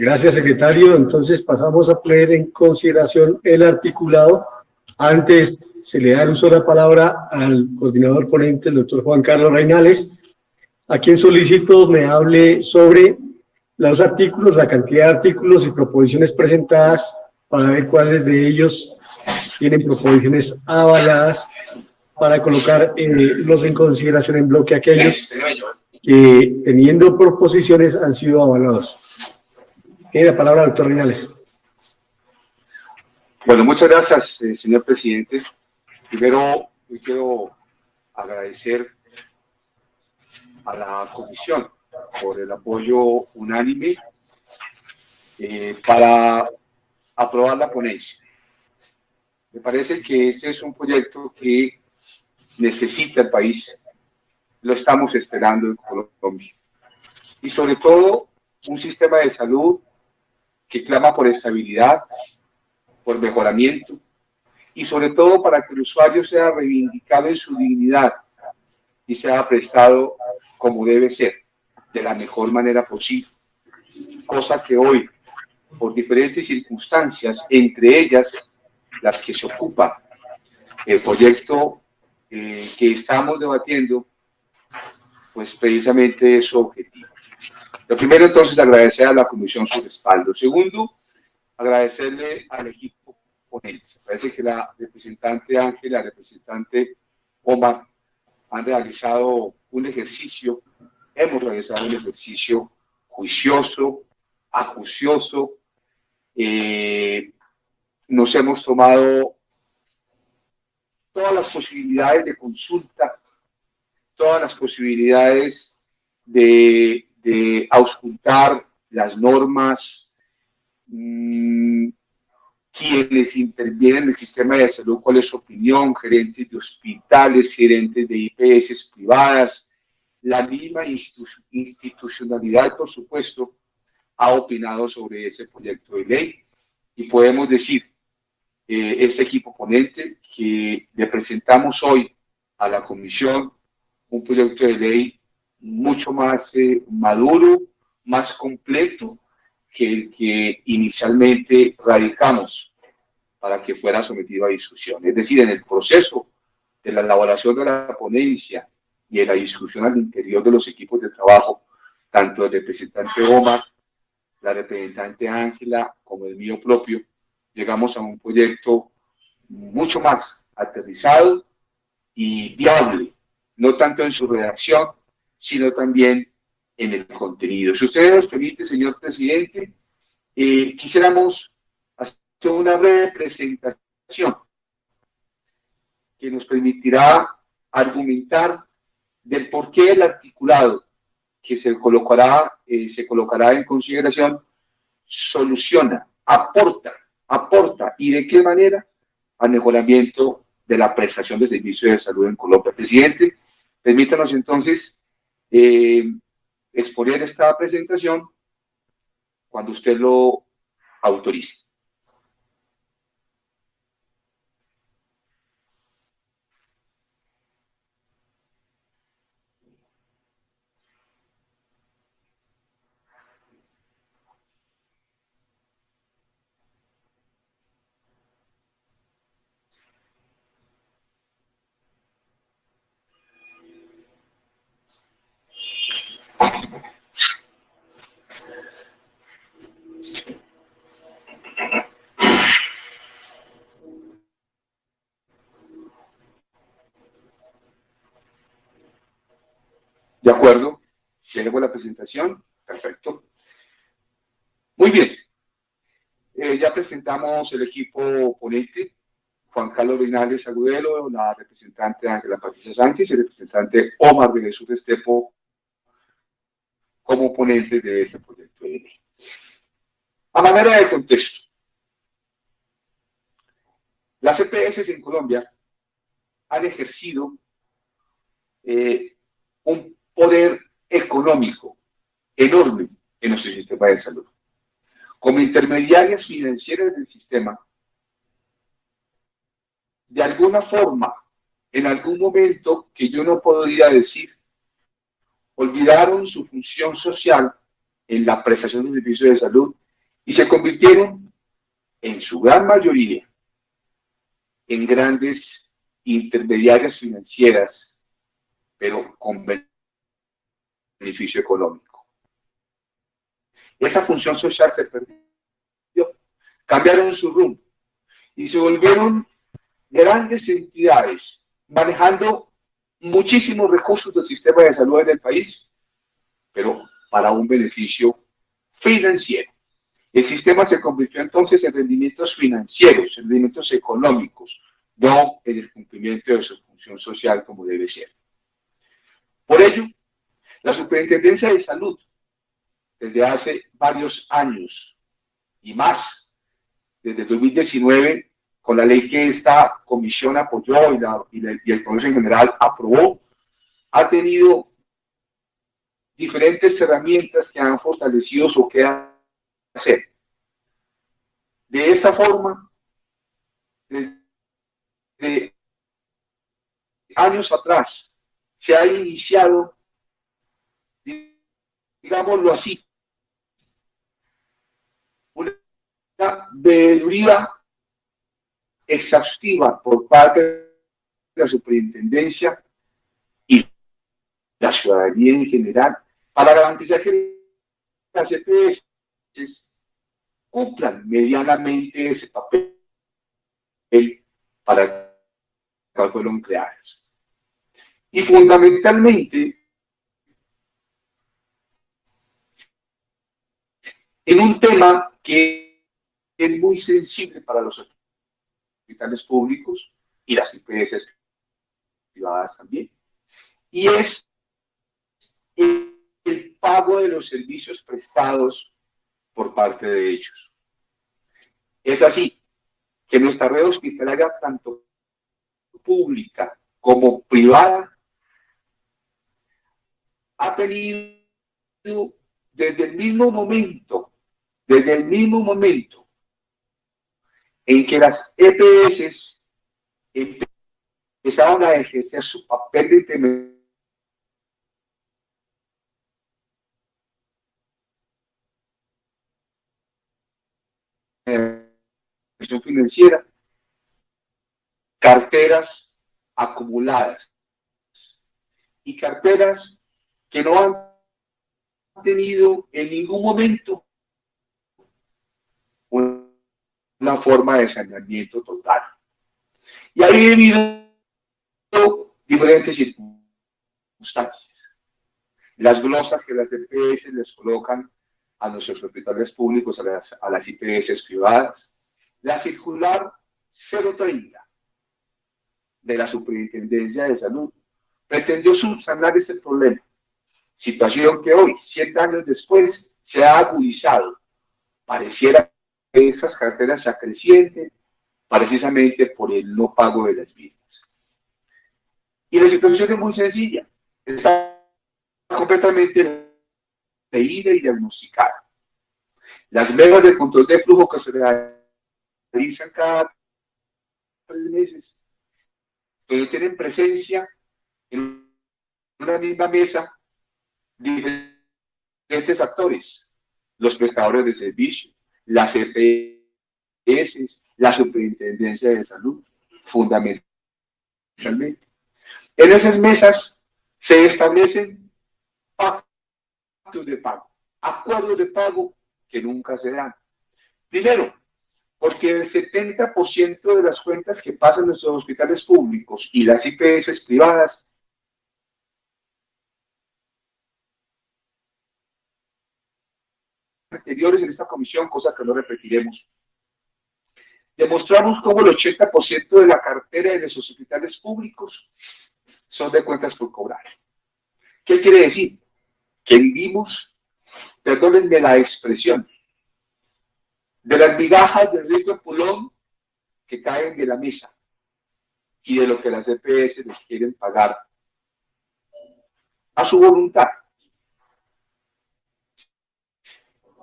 Gracias, secretario. Entonces pasamos a poner en consideración el articulado. Antes se le da el uso de la palabra al coordinador ponente, el doctor Juan Carlos Reinales, a quien solicito me hable sobre los artículos, la cantidad de artículos y proposiciones presentadas para ver cuáles de ellos tienen proposiciones avaladas para colocar los en consideración en bloque aquellos que teniendo proposiciones han sido avalados. Tiene la palabra, doctor Reinales. Bueno, muchas gracias, señor presidente. Primero, yo quiero agradecer a la comisión por el apoyo unánime para aprobar la ponencia. Me parece que este es un proyecto que necesita el país, lo estamos esperando en Colombia. Y sobre todo, un sistema de salud que clama por estabilidad, por mejoramiento, y sobre todo para que el usuario sea reivindicado en su dignidad y sea prestado como debe ser, de la mejor manera posible. Cosa que hoy, por diferentes circunstancias, entre ellas las que se ocupa el proyecto que estamos debatiendo, pues precisamente es su objetivo. Lo primero, entonces, agradecer a la comisión su respaldo. Segundo, agradecerle al equipo ponente. Parece que la representante Ángela, la representante Omar han realizado un ejercicio, hemos realizado un ejercicio juicioso, acucioso, nos hemos tomado todas las posibilidades de consulta, todas las posibilidades de auscultar las normas, quienes intervienen en el sistema de salud, cuál es su opinión, gerentes de hospitales, gerentes de IPS privadas, la misma institucionalidad, por supuesto, ha opinado sobre ese proyecto de ley y podemos decir, este equipo ponente, que le presentamos hoy a la comisión un proyecto de ley mucho más maduro, más completo que el que inicialmente radicamos para que fuera sometido a discusión. Es decir, en el proceso de la elaboración de la ponencia y de la discusión al interior de los equipos de trabajo, tanto el representante Omar, la representante Ángela, como el mío propio, llegamos a un proyecto mucho más aterrizado y viable, no tanto en su redacción, sino también en el contenido. Si ustedes nos permite, señor presidente, quisiéramos hacer una breve presentación que nos permitirá argumentar del por qué el articulado que se colocará en consideración soluciona, aporta y de qué manera al mejoramiento de la prestación de servicios de salud en Colombia. Presidente, permítanos entonces exponer esta presentación cuando usted lo autorice. ¿De acuerdo? ¿Tiene la presentación? Perfecto. Muy bien. Ya presentamos el equipo ponente, Juan Carlos Reinales Agudelo, la representante Ángela Patricia Sánchez y el representante Omar de Jesús Estepo como ponentes de este proyecto de ley. A manera de contexto, las EPS en Colombia han ejercido un poder económico enorme en nuestro sistema de salud. Como intermediarias financieras del sistema, de alguna forma, en algún momento que yo no podría decir, olvidaron su función social en la prestación de servicios de salud y se convirtieron, en su gran mayoría, en grandes intermediarias financieras, pero con beneficio económico. Esa función social se perdió. Cambiaron su rumbo y se volvieron grandes entidades manejando muchísimos recursos del sistema de salud en el país, pero para un beneficio financiero. El sistema se convirtió entonces en rendimientos financieros, en rendimientos económicos, no en el cumplimiento de su función social como debe ser. Por ello, la Superintendencia de Salud, desde hace varios años y más, desde 2019, con la ley que esta comisión apoyó y el Congreso en general aprobó, ha tenido diferentes herramientas que han fortalecido su quehacer. De esta forma, desde años atrás, se ha iniciado, digámoslo así, una veeduría exhaustiva por parte de la superintendencia y la ciudadanía en general para garantizar que las EPS cumplan medianamente ese papel para el cual fueron creadas. Y fundamentalmente, en un tema que es muy sensible para los hospitales públicos y las IPS privadas también, y es el pago de los servicios prestados por parte de ellos. Es así que nuestra red hospitalaria, tanto pública como privada, ha tenido desde el mismo momento en que las EPS empezaron a ejercer su papel de intermediación financiera, carteras acumuladas y carteras que no han tenido en ningún momento una forma de saneamiento total. Y ha habido diferentes circunstancias. Las glosas que las EPS les colocan a nuestros hospitales públicos, a las IPS privadas, la circular 030 de la Superintendencia de Salud pretendió subsanar este problema, situación que hoy, 7 años después, se ha agudizado. Pareciera que esas carteras se acrecienten precisamente por el no pago de las mismas. Y la situación es muy sencilla, está completamente leída y diagnosticada. Las medidas de control de flujo que se realizan cada 3 meses, donde tienen presencia en una misma mesa diferentes actores, los prestadores de servicio, las EPS, la Superintendencia de Salud, fundamentalmente. En esas mesas se establecen pactos de pago, acuerdos de pago que nunca se dan. Primero, porque el 70% de las cuentas que pasan en nuestros hospitales públicos y las IPS privadas anteriores en esta comisión, cosa que no repetiremos, demostramos cómo el 80% de la cartera de los hospitales públicos son de cuentas por cobrar. ¿Qué quiere decir? Que vivimos, perdónenme la expresión, de las migajas del rico pulón que caen de la mesa y de lo que las EPS les quieren pagar a su voluntad.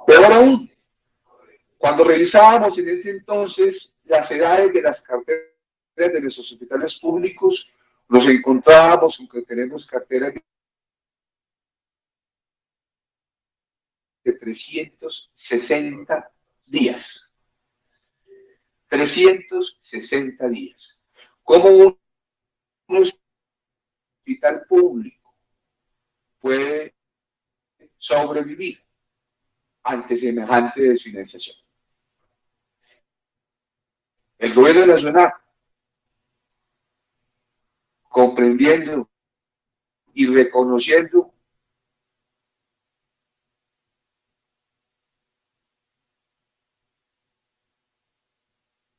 Peor aún, cuando revisábamos en ese entonces las edades de las carteras de nuestros hospitales públicos, nos encontrábamos con que tenemos carteras de 360 días. 360 días. ¿Cómo un hospital público puede sobrevivir ante semejante desfinanciación? El gobierno nacional, comprendiendo y reconociendo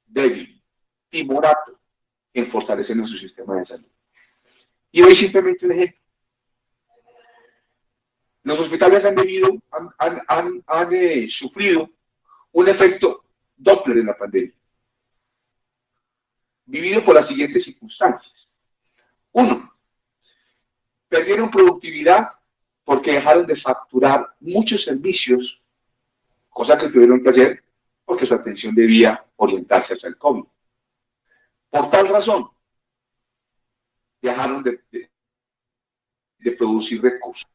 débil, timorato en fortalecer nuestro sistema de salud. Y hoy simplemente un ejemplo. Los hospitales han sufrido un efecto Doppler en la pandemia, vivido por las siguientes circunstancias. Uno, perdieron productividad porque dejaron de facturar muchos servicios, cosa que tuvieron que hacer porque su atención debía orientarse hacia el COVID. Por tal razón, dejaron de producir recursos.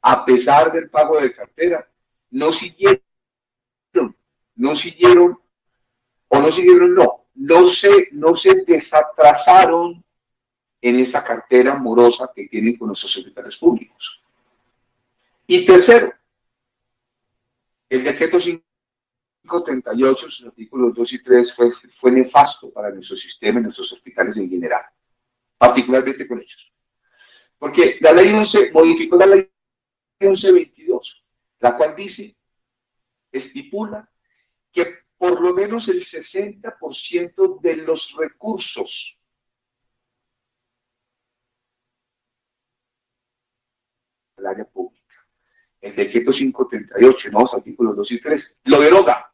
A pesar del pago de cartera, no siguieron, no se desatrasaron en esa cartera morosa que tienen con nuestros hospitales públicos. Y tercero, el decreto 538, sus artículos 2 y 3, fue nefasto para nuestro sistema y nuestros hospitales en general, particularmente con ellos. Porque la ley 11 modificó la ley 1122, la cual estipula que por lo menos el 60% de los recursos del área pública. El decreto 538, los artículos 2 y 3, lo deroga.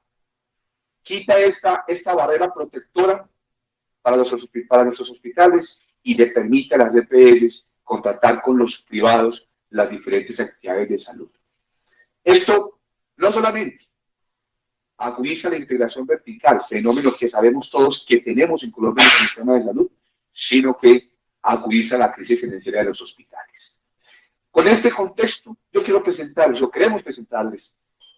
Quita esta barrera protectora para nuestros hospitales y le permite a las EPS contratar con los privados las diferentes actividades de salud. Esto no solamente agudiza la integración vertical, fenómeno que sabemos todos que tenemos en Colombia en el sistema de salud, sino que agudiza la crisis financiera de los hospitales. Con este contexto, queremos presentarles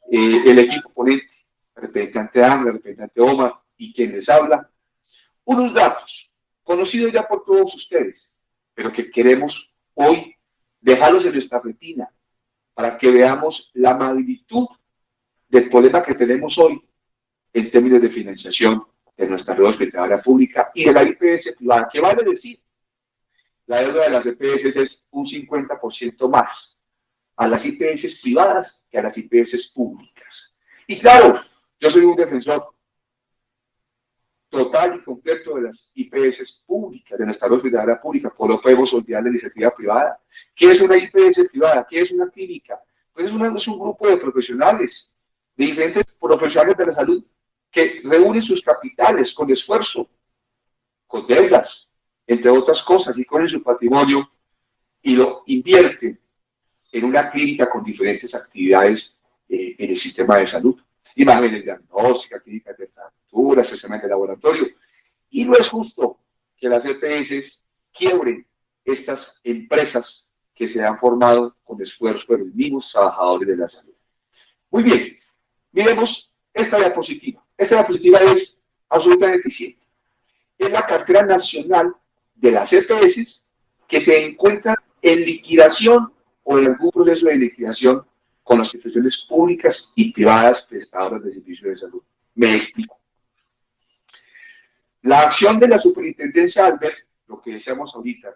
el equipo ponente, el representante Ángel, el representante Omar y quien les habla, unos datos conocidos ya por todos ustedes, pero que queremos hoy dejarlos en nuestra retina para que veamos la magnitud del problema que tenemos hoy en términos de financiación de nuestra red hospitalaria pública y de la IPS privada, que vale decir, la deuda de las EPS es un 50% más a las IPS privadas que a las IPS públicas. Y claro, yo soy un defensor total y completo de las IPS públicas, de nuestra red hospitalaria pública, por lo podemos olvidar la iniciativa privada. ¿Qué es una IPS privada? ¿Qué es una clínica? Pues es un grupo de profesionales, de diferentes profesionales de la salud, que reúnen sus capitales con esfuerzo, con deudas, entre otras cosas, y con su patrimonio, y lo invierten en una clínica con diferentes actividades en el sistema de salud. Imágenes diagnósticas, clínicas de fracturas, sistemas de laboratorio. Y no es justo que las EPS quiebren estas empresas que se han formado con esfuerzo de los mismos trabajadores de la salud. Muy bien, miremos esta diapositiva. Esta diapositiva es absolutamente eficiente. Es la cartera nacional de las EPS que se encuentran en liquidación o en algún proceso de liquidación con las instituciones públicas y privadas prestadoras de servicios de salud. Me explico. La acción de la superintendencia al ver lo que decíamos ahorita,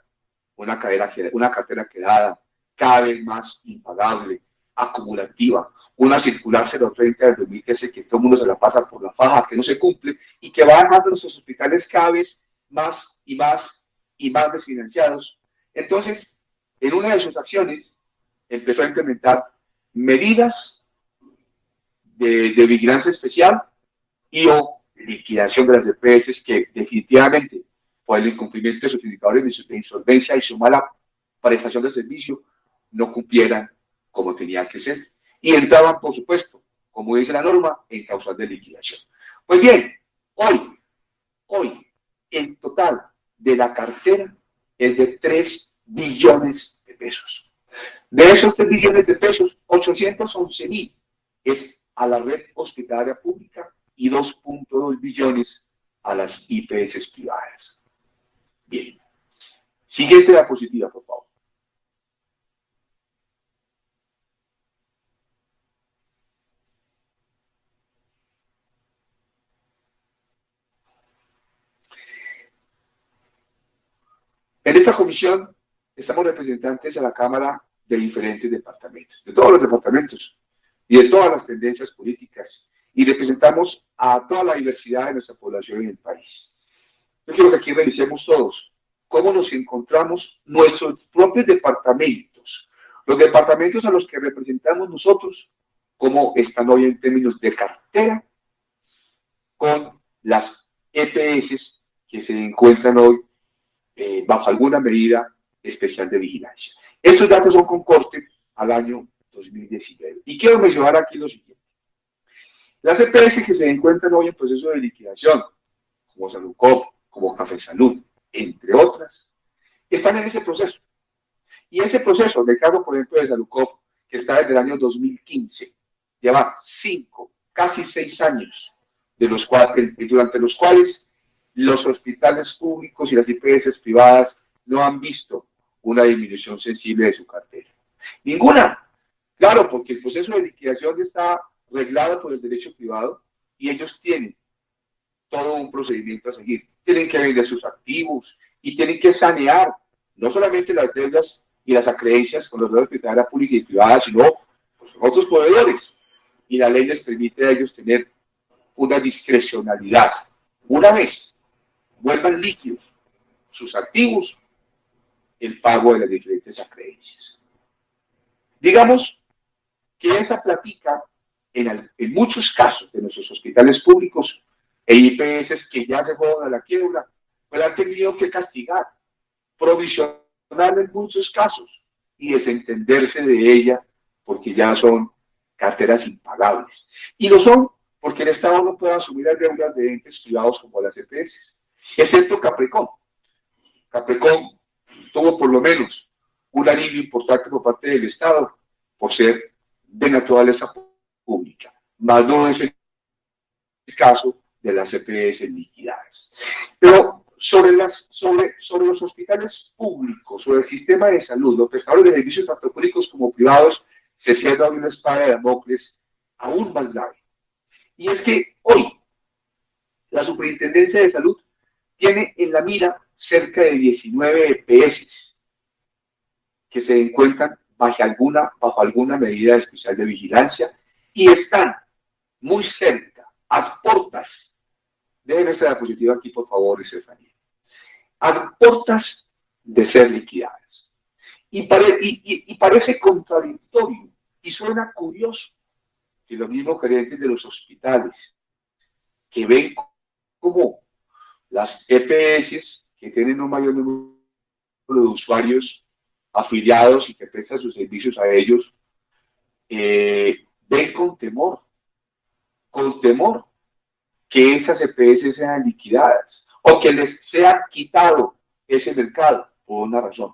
una cartera quedada cada vez más impagable, acumulativa, una circular 030 del 2013 que todo el mundo se la pasa por la faja, que no se cumple y que va dejando a nuestros hospitales cada vez más y más y más desfinanciados. Entonces, en una de sus acciones, empezó a implementar medidas de vigilancia especial y o liquidación de las EPS que definitivamente, por el incumplimiento de sus indicadores de insolvencia y su mala prestación de servicio, no cumplieran como tenía que ser. Y entraban, por supuesto, como dice la norma, en causal de liquidación. Pues bien, hoy, el total de la cartera es de 3 billones de pesos. De esos 3 billones de pesos, 811.000 es a la red hospitalaria pública y 2.2 billones a las IPS privadas. Bien. Siguiente diapositiva, por favor. En esta comisión estamos representantes a la Cámara de diferentes departamentos, de todos los departamentos y de todas las tendencias políticas, y representamos a toda la diversidad de nuestra población en el país. Yo quiero que aquí revisemos todos cómo nos encontramos nuestros propios departamentos, los departamentos a los que representamos nosotros, cómo están hoy en términos de cartera, con las EPS que se encuentran hoy bajo alguna medida especial de vigilancia. Estos datos son con corte al año 2019. Y quiero mencionar aquí lo siguiente. Las EPS que se encuentran hoy en proceso de liquidación, como Saludcop, como Café Salud, entre otras, están en ese proceso. Y ese proceso, en el caso, por ejemplo, de Saludcop, que está desde el año 2015, lleva 5, casi 6 años, durante los cuales los hospitales públicos y las IPS privadas no han visto una disminución sensible de su cartera. Ninguna. Claro, porque el proceso de liquidación está reglado por el derecho privado y ellos tienen todo un procedimiento a seguir. Tienen que vender sus activos y tienen que sanear no solamente las deudas y las acreencias con los de la hospitalaria pública y privada, sino pues, con otros proveedores. Y la ley les permite a ellos tener una discrecionalidad. Una vez vuelvan líquidos sus activos, el pago de las diferentes acreencias. Digamos que esa platica, en muchos casos de nuestros hospitales públicos e IPS que ya se fueron a la quiebra, pues han tenido que castigar, provisionar en muchos casos y desentenderse de ella porque ya son carteras impagables. Y lo son porque el Estado no puede asumir las deudas de entes privados como las EPS, excepto Caprecom. Caprecom tuvo por lo menos un alivio importante por parte del Estado por ser de naturaleza pública, más no es el caso de las EPS liquidadas. Pero sobre los hospitales públicos, sobre el sistema de salud, los prestadores de servicios tanto públicos como privados, se cierra una espada de Damocles aún más grave. Y es que hoy la Superintendencia de Salud tiene en la mira cerca de 19 EPS que se encuentran bajo alguna medida especial de vigilancia y están muy cerca, a portas, déjenme esta diapositiva aquí por favor, Estefanía, a portas de ser liquidadas. Y parece contradictorio y suena curioso que los mismos gerentes de los hospitales que ven como las EPS que tienen un mayor número de usuarios afiliados y que prestan sus servicios a ellos, ven con temor que esas EPS sean liquidadas o que les sea quitado ese mercado por una razón,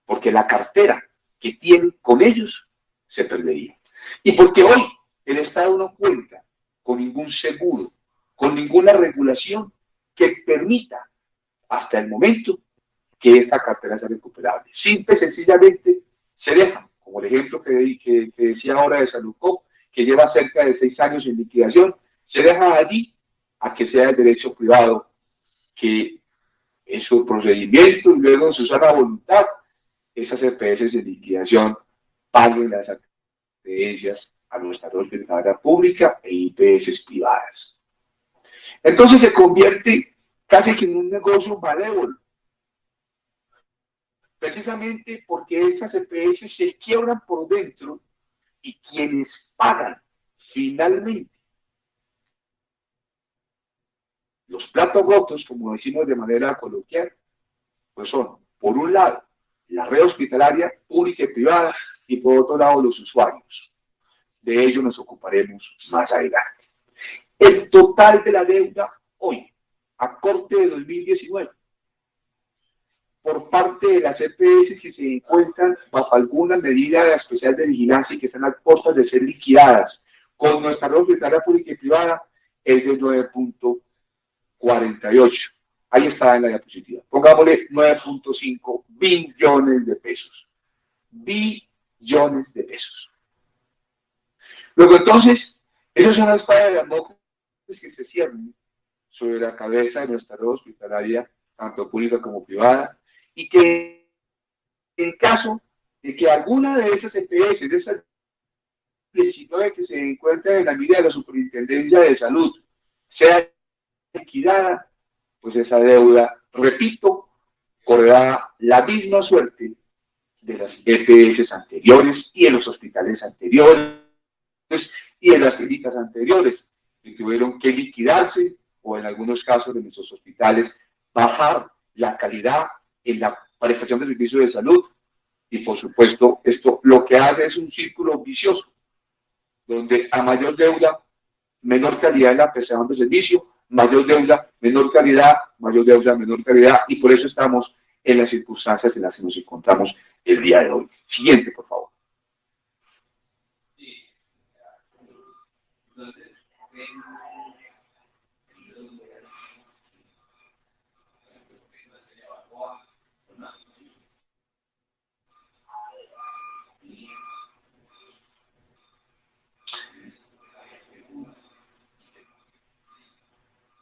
porque la cartera que tienen con ellos se perdería. Y porque hoy el Estado no cuenta con ningún seguro, con ninguna regulación que permita hasta el momento que esta cartera sea recuperable. Simple y sencillamente se deja, como el ejemplo que decía ahora de Saludcop, que lleva cerca de 6 años en liquidación, se deja allí a que sea el derecho privado que en su procedimiento y luego en su sana voluntad, esas EPS de liquidación paguen las creencias a nuestra hospitalaria pública e IPS privadas. Entonces se convierte casi que en un negocio malévolo, precisamente porque esas EPS se quiebran por dentro y quienes pagan finalmente los platos rotos, como decimos de manera coloquial, pues son, por un lado, la red hospitalaria pública y privada, y por otro lado, los usuarios. De ello nos ocuparemos más adelante. El total de la deuda hoy, a corte de 2019, por parte de las EPS que se encuentran bajo alguna medida especial de vigilancia y que están a puertas de ser liquidadas con nuestra red hospitalaria pública y privada, es de 9.48. Ahí está en la diapositiva. Pongámosle 9.5 billones de pesos. Billones de pesos. Luego entonces, esas son las espada de Damocles que se cierran sobre la cabeza de nuestra red hospitalaria, tanto pública como privada, y que en caso de que alguna de esas EPS, de esas 19 que se encuentran en la mira de la Superintendencia de Salud, sea liquidada, pues esa deuda, repito, correrá la misma suerte de las EPS anteriores y en los hospitales anteriores y en las clínicas anteriores, que tuvieron que liquidarse o en algunos casos de nuestros hospitales bajar la calidad en la prestación de servicios de salud. Y por supuesto, esto lo que hace es un círculo vicioso, donde a mayor deuda, menor calidad en la prestación de servicio, mayor deuda, menor calidad, mayor deuda, menor calidad, y por eso estamos en las circunstancias en las que nos encontramos el día de hoy. Siguiente, por favor.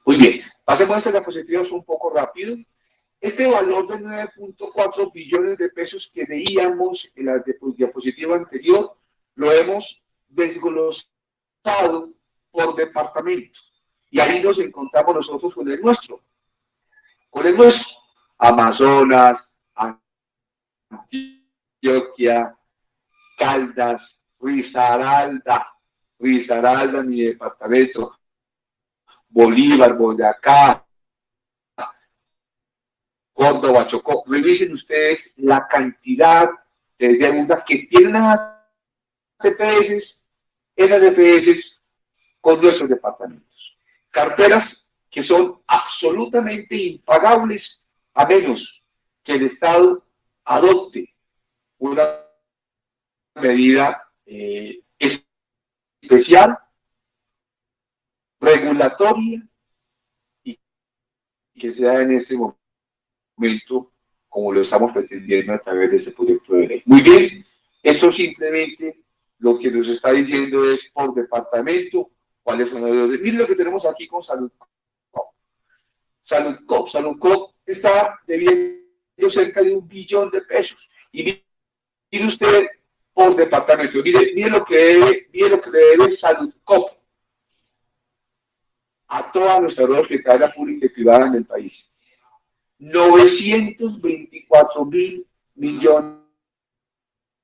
Muy bien, pasemos a estas diapositivas un poco rápido. Este valor de 9.4 billones de pesos que veíamos en la diapositiva anterior, lo hemos desglosado por departamento. Y ahí nos encontramos nosotros con el nuestro. Con el nuestro. Amazonas, Antioquia, Caldas, Risaralda, mi departamento, Bolívar, Boyacá, Córdoba, Chocó. Revisen ustedes la cantidad de deudas que tienen esas EPS con nuestros departamentos. Carteras que son absolutamente impagables a menos que el Estado adopte una medida especial, regulatoria, y que sea en este momento como lo estamos pretendiendo a través de este proyecto de ley. Muy bien, esto simplemente lo que nos está diciendo es por departamento cuáles son las deudas. Miren lo que tenemos aquí con Salud Cop está debiendo cerca de 1 billón de pesos. Y mire usted por departamento, mire lo que le debe Salud Cop a toda nuestra red hospitalaria pública y privada en el país. 924 mil millones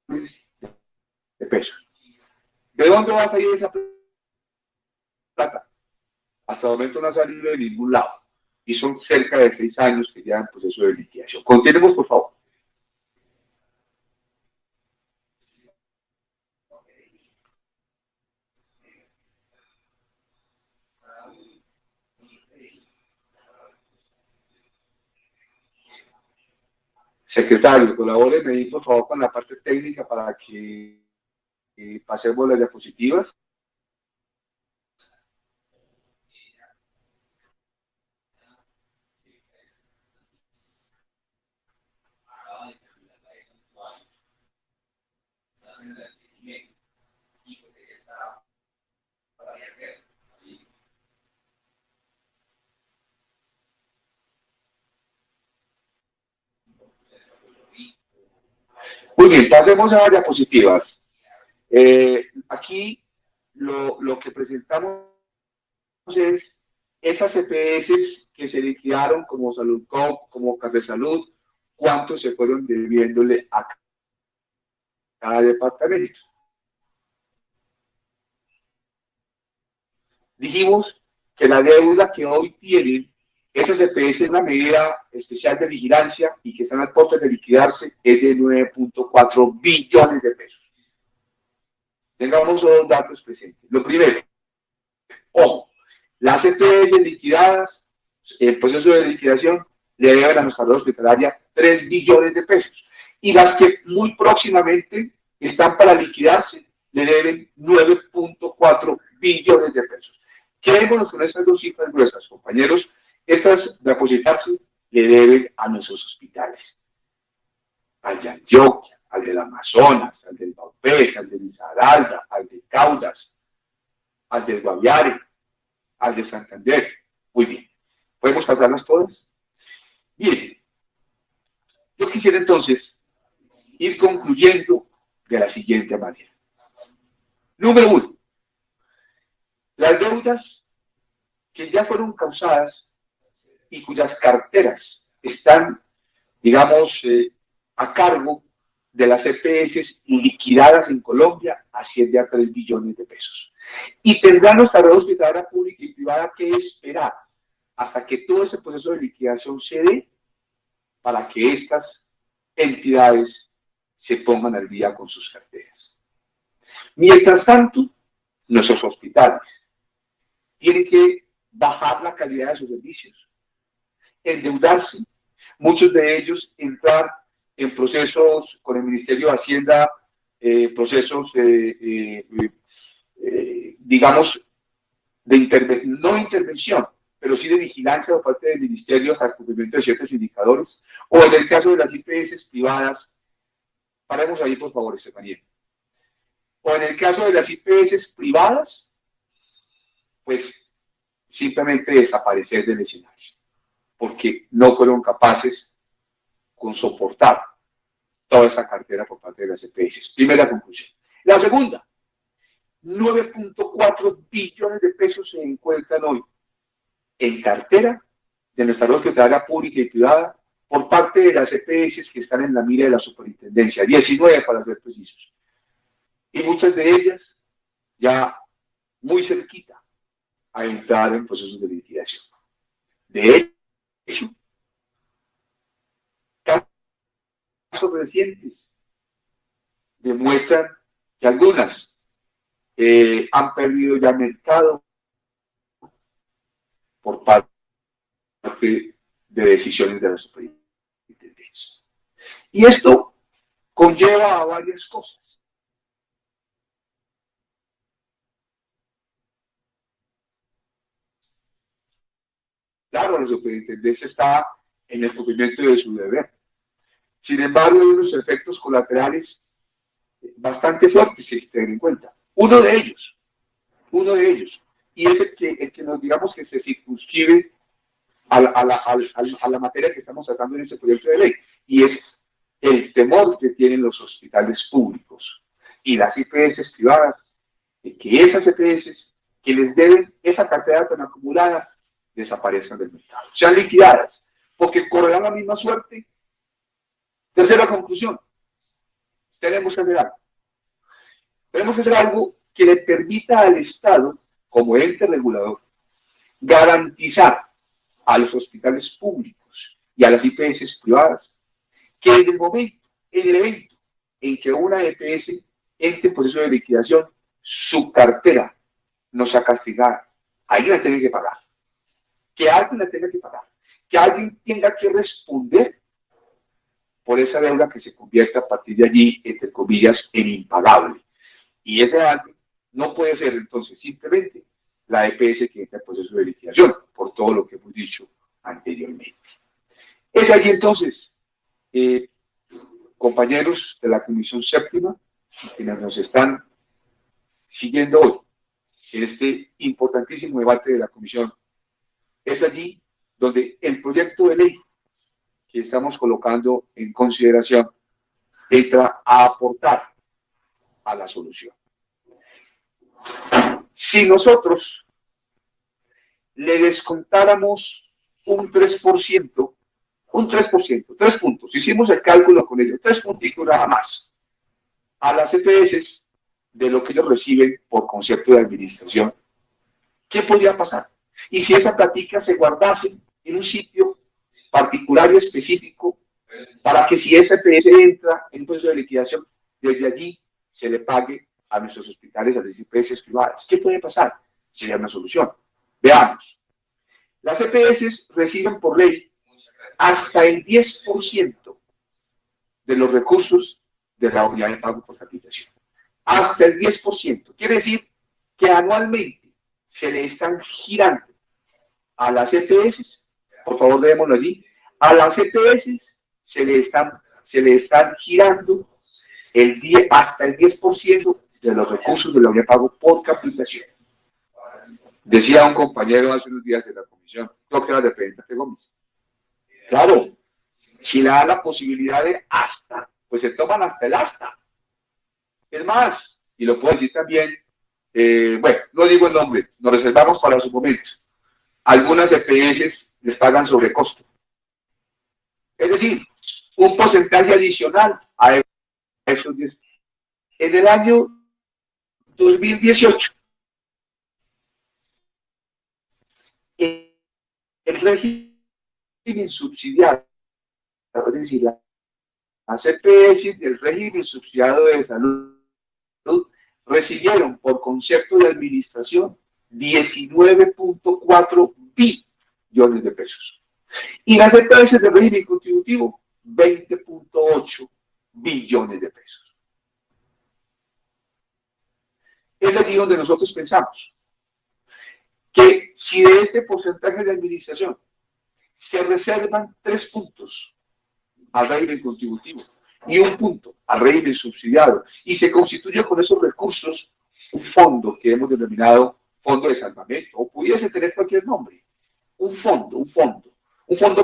de pesos. ¿De dónde va a salir esa plata? Hasta el momento no ha salido de ningún lado. Y son cerca de 6 años que ya en proceso de liquidación. Continuemos, por favor. Secretario, colabóreme ahí, por favor, con la parte técnica para que pasemos las diapositivas. Muy bien, pasemos a las diapositivas. Aquí lo que presentamos es esas EPS que se liquidaron como Salud Cop, como Cardesalud, cuánto se fueron debiéndole a cada departamento. Dijimos que la deuda que hoy tienen esas EPS es una medida especial de vigilancia y que están a puertas de liquidarse es de 9.4 billones de pesos. Tengamos dos datos presentes. Lo primero, ojo, las EPS liquidadas, el proceso de liquidación, le deben a nuestra red hospitalaria 3 billones de pesos. Y las que muy próximamente están para liquidarse, le deben 9.4 billones de pesos. Quedémonos con estas dos cifras gruesas, compañeros. Estas de apoyarse le deben a nuestros hospitales. Al de Antioquia, al del Amazonas, al del Baupés, al de Risaralda, al de Caldas, al del Guaviare, al de Santander. Muy bien. ¿Podemos pasarlas todas? Bien. Yo quisiera entonces ir concluyendo de la siguiente manera. Número 1. Las deudas que ya fueron causadas y cuyas carteras están, digamos, a cargo de las EPS liquidadas en Colombia asciende a 3 billones de pesos. Y tendrán los tarjetas de hospitalidad pública y privada que esperar hasta que todo ese proceso de liquidación se dé para que estas entidades se pongan al día con sus carteras. Mientras tanto, nuestros hospitales tienen que bajar la calidad de sus servicios, endeudarse, muchos de ellos entrar en procesos con el Ministerio de Hacienda, procesos, digamos, no intervención, pero sí de vigilancia por parte del Ministerio hasta el cumplimiento de ciertos indicadores, o en el caso de las IPS privadas, paremos ahí por favor, Estefanía, o en el caso de las IPS privadas, pues simplemente desaparecer del escenario, porque no fueron capaces con soportar toda esa cartera por parte de las EPS. Primera conclusión. La segunda, 9.4 billones de pesos se encuentran hoy en cartera de nuestra red hospitalaria pública y privada por parte de las EPS que están en la mira de la superintendencia, 19 para ser precisos. Y muchas de ellas ya muy cerquita a entrar en procesos de liquidación. De hecho, casos recientes demuestran que algunas han perdido ya mercado por parte de decisiones de la superintendencia. Y esto conlleva a varias cosas. Claro, la superintendencia está en el cumplimiento de su deber. Sin embargo, hay unos efectos colaterales bastante fuertes que hay que tener en cuenta. Uno de ellos, y es el que nos digamos que se circunscribe a la materia que estamos tratando en este proyecto de ley, y es el temor que tienen los hospitales públicos y las IPS privadas, de que esas EPS que les deben esa cartera tan acumulada desaparezcan del mercado, sean liquidadas, porque correrán la misma suerte. Tercera conclusión, tenemos que hacer algo. Tenemos que hacer algo que le permita al Estado, como ente regulador, garantizar a los hospitales públicos y a las IPS privadas que en el momento, en el evento en que una EPS entre en proceso de liquidación, su cartera no sea castigada. Alguien la tiene que pagar. Que alguien la tenga que pagar. Que alguien tenga que responder por esa deuda que se convierta a partir de allí, entre comillas, en impagable. Y ese alguien no puede ser entonces simplemente la EPS que entra en proceso de liquidación, por todo lo que hemos dicho anteriormente. Es allí entonces, compañeros de la Comisión Séptima, quienes nos están siguiendo hoy en este importantísimo debate de la Comisión, es allí donde el proyecto de ley que estamos colocando en consideración entra a aportar a la solución. Si nosotros le descontáramos un 3%, 3 puntos, hicimos el cálculo con ellos, 3 puntitos nada más, a las EPS de lo que ellos reciben por concepto de administración, ¿qué podría pasar? Y si esa plática se guardase en un sitio particular y específico, para que si esa EPS entra en un proceso de liquidación, desde allí se le pague a nuestros hospitales, a las EPS privadas. ¿Qué puede pasar? Sería una solución. Veamos. Las EPS reciben por ley hasta el 10% de los recursos de la unidad de pago por capitación. Hasta el 10%. Quiere decir que anualmente se le están girando a las EPS, por favor démoslo allí, a las EPS se le están girando hasta el 10% de los recursos de la unidad de pago por capitalización. Decía un compañero hace unos días de la comisión, doctora representante Gómez, claro, si le da la posibilidad de hasta, pues se toman hasta el hasta. Es más, y lo puedo decir también, bueno, no digo el nombre, nos reservamos para su momento. Algunas EPS les pagan sobrecosto. Es decir, un porcentaje adicional a esos 10. En el año 2018, el régimen subsidiado, es decir, las EPS del régimen subsidiado de salud recibieron por concepto de administración 19.4 billones de pesos. Y las EPS del régimen contributivo, 20.8 billones de pesos. Es allí donde nosotros pensamos que si de este porcentaje de administración se reservan 3 puntos al régimen contributivo y 1 punto al régimen subsidiado, y se constituye con esos recursos un fondo que hemos denominado fondo de salvamento, o pudiese tener cualquier nombre, un fondo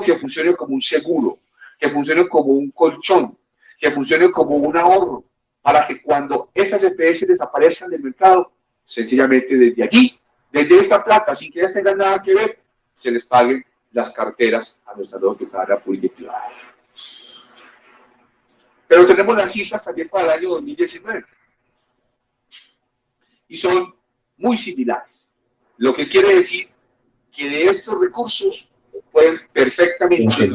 que funcione como un seguro, que funcione como un colchón, que funcione como un ahorro, para que cuando esas EPS desaparezcan del mercado, sencillamente desde allí, desde esta plata, sin que ellas tengan nada que ver, se les paguen las carteras a nuestra lotería pública y privada. Pero tenemos las cifras también para el año 2019 y son muy similares. Lo que quiere decir que de estos recursos pueden perfectamente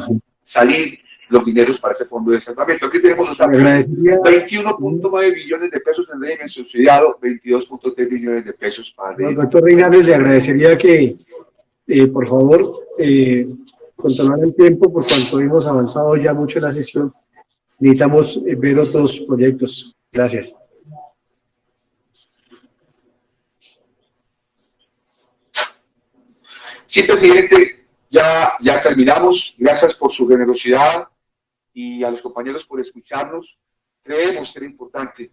salir los dineros para ese fondo de salvamento. Aquí tenemos los datos: 21.9 billones de pesos en régimen subsidiado, 22.3 billones de pesos para el régimen. Doctor Reinales, le agradecería que, por favor, controlar el tiempo, por cuanto hemos avanzado ya mucho en la sesión. Necesitamos ver otros proyectos. Gracias. Sí, presidente, ya terminamos. Gracias por su generosidad y a los compañeros por escucharnos. Creemos que era importante,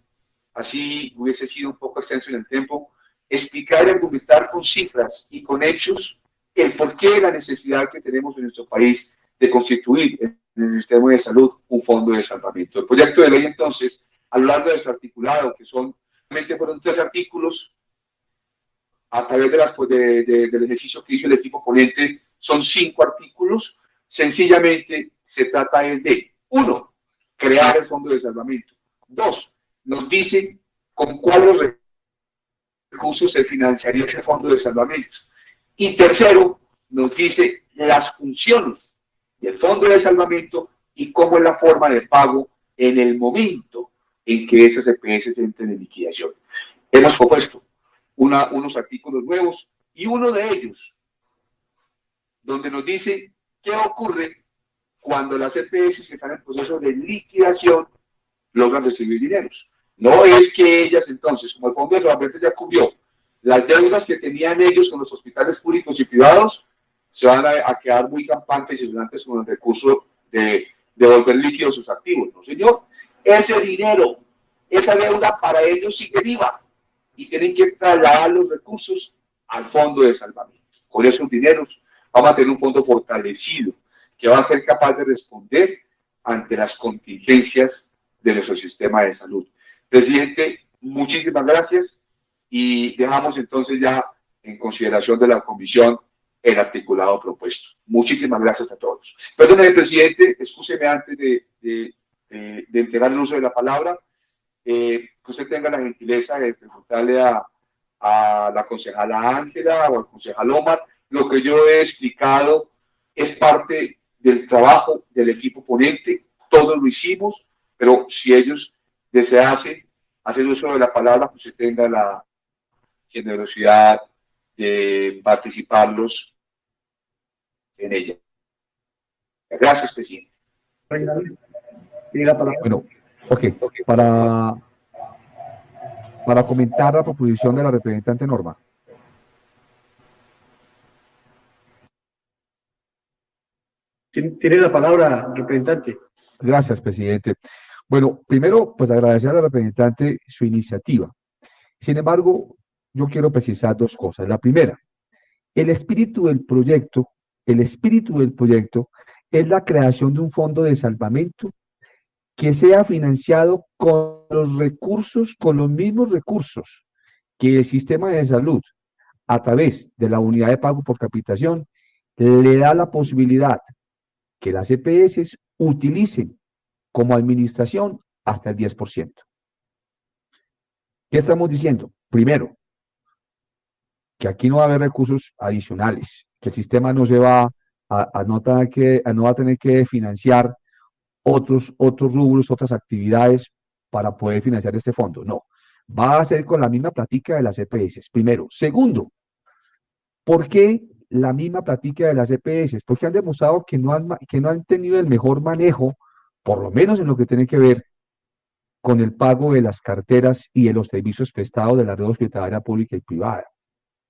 así hubiese sido un poco extenso en el tiempo, explicar y argumentar con cifras y con hechos el porqué de la necesidad que tenemos en nuestro país de constituir en el sistema de salud un fondo de salvamento. El proyecto de ley, entonces, a lo largo de su articulado, que fueron 3 artículos, a través del ejercicio que hizo el equipo ponente, son 5 artículos. Sencillamente se trata de 1, crear el fondo de salvamento. 2, nos dice con cuáles recursos se financiaría ese fondo de salvamento. Y tercero, nos dice las funciones del fondo de salvamento y cómo es la forma de pago en el momento en que esas EPS entren en liquidación. Hemos propuesto unos artículos nuevos y uno de ellos donde nos dice qué ocurre cuando las EPS que están en proceso de liquidación logran recibir dineros. No es que ellas entonces, como el fondo de salvamento ya cubrió las deudas que tenían ellos con los hospitales públicos y privados, se van a quedar muy campantes y ayudantes con el recurso de volver líquidos sus activos. No, señor. Ese dinero, esa deuda para ellos sigue viva y tienen que trasladar los recursos al fondo de salvamento. Con esos dineros vamos a tener un fondo fortalecido que va a ser capaz de responder ante las contingencias de nuestro sistema de salud. Presidente, muchísimas gracias y dejamos entonces ya en consideración de la comisión el articulado propuesto. Muchísimas gracias a todos. Perdóneme, presidente, excúseme antes de entregar el uso de la palabra, que usted tenga la gentileza de preguntarle a la concejala Ángela o al concejal Omar. Lo que yo he explicado es parte del trabajo del equipo ponente, todos lo hicimos, pero si ellos deseasen hacer uso de la palabra, pues usted tenga la generosidad de participarlos en ella. Gracias, presidente. Bueno, para comentar la proposición de la representante Norma. Tiene la palabra, representante. Gracias, presidente. Bueno, primero, pues agradecer al representante su iniciativa. Sin embargo, yo quiero precisar dos cosas. La primera, el espíritu del proyecto, el espíritu del proyecto es la creación de un fondo de salvamento que sea financiado con los recursos, con los mismos recursos que el sistema de salud, a través de la unidad de pago por capitación, le da la posibilidad que las EPS utilicen como administración hasta el 10%. ¿Qué estamos diciendo? Primero, que aquí no va a haber recursos adicionales, que el sistema no se va no va a tener que financiar otros rubros, otras actividades para poder financiar este fondo. No, va a ser con la misma plática de las EPS. Primero. Segundo, ¿por qué la misma plática de las EPS? Porque han demostrado que no han tenido el mejor manejo, por lo menos en lo que tiene que ver con el pago de las carteras y de los servicios prestados de la red hospitalaria pública y privada.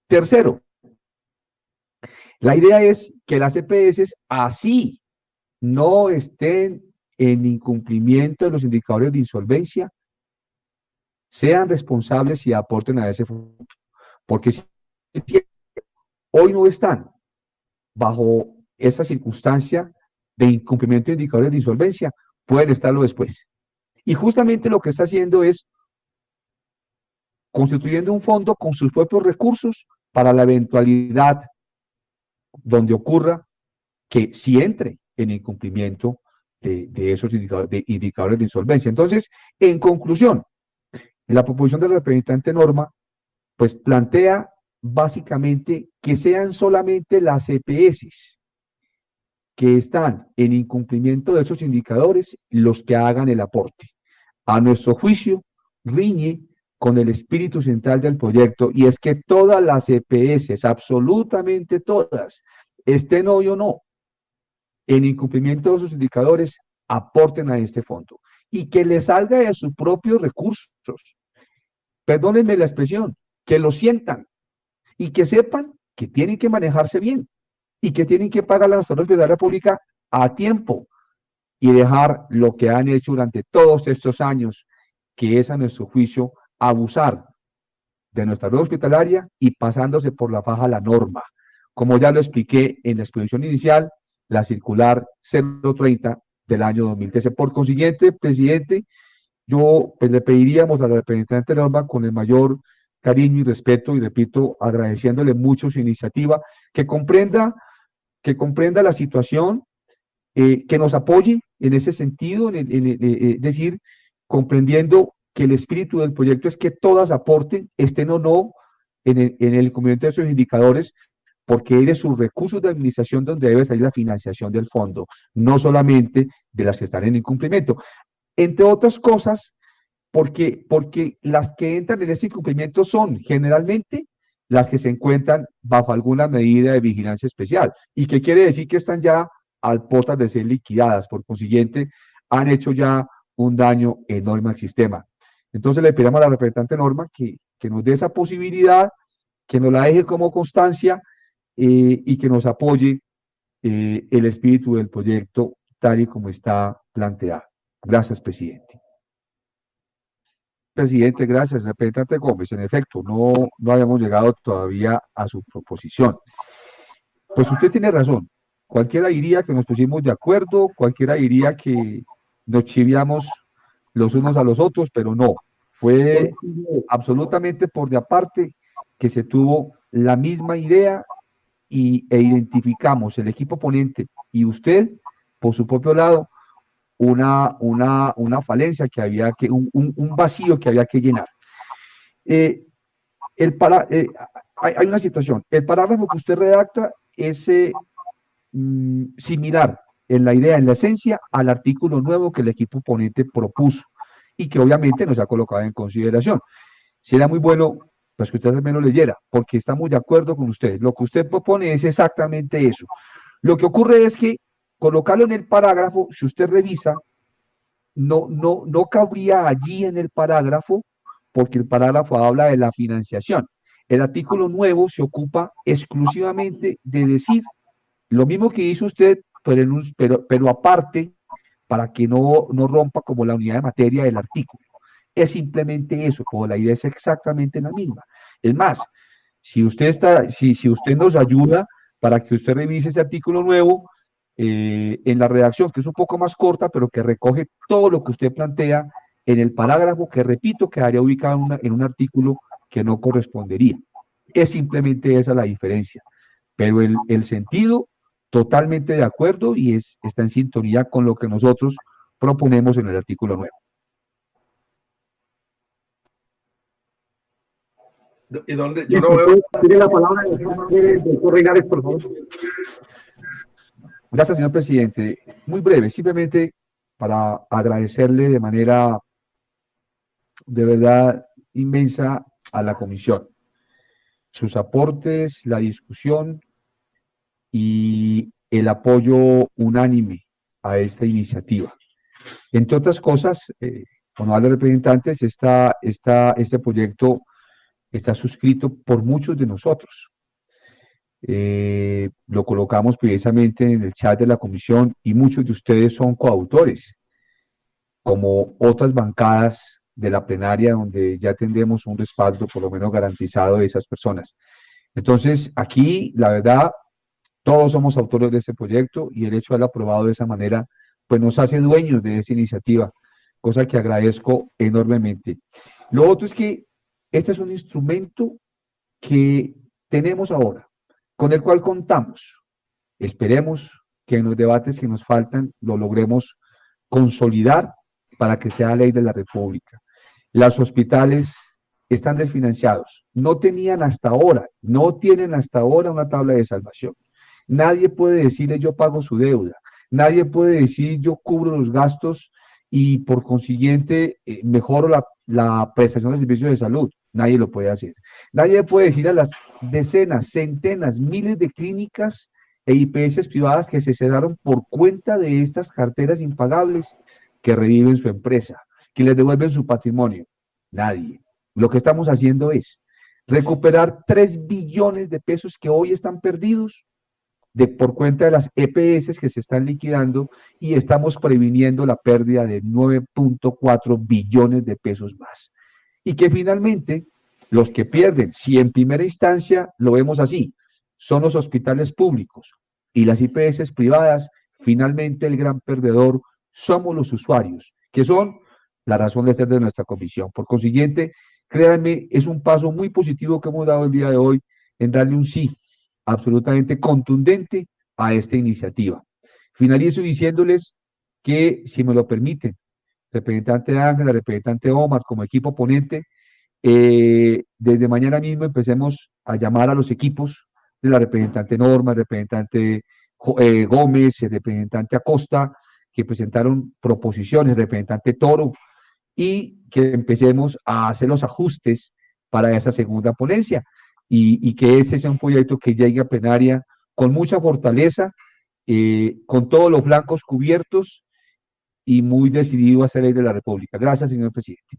Tercero, la idea es que las EPS así no estén en incumplimiento de los indicadores de insolvencia, sean responsables y aporten a ese fondo. Porque si hoy no están bajo esa circunstancia de incumplimiento de indicadores de insolvencia, pueden estarlo después. Y justamente lo que está haciendo es constituyendo un fondo con sus propios recursos para la eventualidad donde ocurra que si entre en incumplimiento de esos indicadores de insolvencia. Entonces, en conclusión, la proposición del representante Norma, pues plantea básicamente que sean solamente las EPS que están en incumplimiento de esos indicadores los que hagan el aporte. A nuestro juicio, riñe con el espíritu central del proyecto, y es que todas las EPS, absolutamente todas, estén hoy o no, en incumplimiento de sus indicadores, aporten a este fondo y que les salga de sus propios recursos. Perdónenme la expresión, que lo sientan y que sepan que tienen que manejarse bien y que tienen que pagar la hospitalaria pública a tiempo y dejar lo que han hecho durante todos estos años, que es a nuestro juicio abusar de nuestra red hospitalaria y pasándose por la faja la norma. Como ya lo expliqué en la exposición inicial, la circular 030 del año 2013. Por consiguiente, presidente, yo pues, le pediríamos a la representante Norma con el mayor cariño y respeto, y repito, agradeciéndole mucho su iniciativa, que comprenda la situación, que nos apoye en ese sentido, es decir, comprendiendo que el espíritu del proyecto es que todas aporten, estén o no en el cumplimiento de esos indicadores, porque es de sus recursos de administración donde debe salir la financiación del fondo, no solamente de las que están en incumplimiento. Entre otras cosas, porque las que entran en este incumplimiento son generalmente las que se encuentran bajo alguna medida de vigilancia especial. ¿Y qué quiere decir? Que están ya a puertas de ser liquidadas. Por consiguiente, han hecho ya un daño enorme al sistema. Entonces le pedimos a la representante Norma que nos dé esa posibilidad, que nos la deje como constancia, y que nos apoye el espíritu del proyecto tal y como está planteado. Gracias, presidente. Presidente, gracias. Representante Gómez, en efecto, no habíamos llegado todavía a su proposición. Pues usted tiene razón. Cualquiera diría que nos pusimos de acuerdo, cualquiera diría que nos chiviamos los unos a los otros, pero no. Fue absolutamente por de aparte que se tuvo la misma idea e identificamos el equipo ponente y usted, por su propio lado, una falencia que había que, un vacío que había que llenar. Eh, hay una situación. El parágrafo que usted redacta es similar en la idea, en la esencia, al artículo nuevo que el equipo ponente propuso y que obviamente nos ha colocado en consideración. Sería muy bueno pues que usted también lo leyera, porque estamos de acuerdo con usted. Lo que usted propone es exactamente eso. Lo que ocurre es que colocarlo en el parágrafo, si usted revisa, no cabría allí en el parágrafo, porque el parágrafo habla de la financiación. El artículo nuevo se ocupa exclusivamente de decir lo mismo que hizo usted pero aparte, para que no rompa como la unidad de materia del artículo. Es simplemente eso, como la idea es exactamente la misma. Es más, si usted nos ayuda para que usted revise ese artículo nuevo, en la redacción, que es un poco más corta, pero que recoge todo lo que usted plantea en el parágrafo, que repito, quedaría ubicado en un artículo que no correspondería. Es simplemente esa la diferencia. Pero el sentido, totalmente de acuerdo y está en sintonía con lo que nosotros proponemos en el artículo 9. ¿Y dónde? Yo no veo. Tiene la palabra el doctor Reinares, por favor. Gracias, señor presidente. Muy breve, simplemente para agradecerle de manera de verdad inmensa a la comisión sus aportes, la discusión y el apoyo unánime a esta iniciativa. Entre otras cosas, honorables representantes, este proyecto está suscrito por muchos de nosotros. Lo colocamos precisamente en el chat de la comisión y muchos de ustedes son coautores, como otras bancadas de la plenaria donde ya tendremos un respaldo por lo menos garantizado de esas personas. Entonces, aquí, la verdad, todos somos autores de este proyecto y el hecho de haberlo aprobado de esa manera, pues nos hace dueños de esa iniciativa, cosa que agradezco enormemente. Lo otro es que este es un instrumento que tenemos ahora, con el cual contamos. Esperemos que en los debates que nos faltan lo logremos consolidar para que sea ley de la República. Los hospitales están desfinanciados, no tienen hasta ahora una tabla de salvación. Nadie puede decirle yo pago su deuda, nadie puede decir yo cubro los gastos y por consiguiente mejoro la prestación de servicios de salud. Nadie lo puede hacer. Nadie puede decir a las decenas, centenas, miles de clínicas e IPS privadas que se cerraron por cuenta de estas carteras impagables que reviven su empresa, que les devuelven su patrimonio. Nadie. Lo que estamos haciendo es recuperar 3 billones de pesos que hoy están perdidos por cuenta de las EPS que se están liquidando y estamos previniendo la pérdida de 9.4 billones de pesos más. Y que finalmente los que pierden, si en primera instancia lo vemos así, son los hospitales públicos y las IPS privadas, finalmente el gran perdedor somos los usuarios, que son la razón de ser de nuestra comisión. Por consiguiente, créanme, es un paso muy positivo que hemos dado el día de hoy en darle un sí absolutamente contundente a esta iniciativa. Finalizo diciéndoles que, si me lo permiten, representante Ángela, representante Omar, como equipo ponente, desde mañana mismo empecemos a llamar a los equipos de la representante Norma, el representante Gómez, el representante Acosta, que presentaron proposiciones, el representante Toro, y que empecemos a hacer los ajustes para esa segunda ponencia y que ese sea un proyecto que llegue a plenaria con mucha fortaleza, con todos los blancos cubiertos y muy decidido a ser ley de la República. Gracias, señor presidente.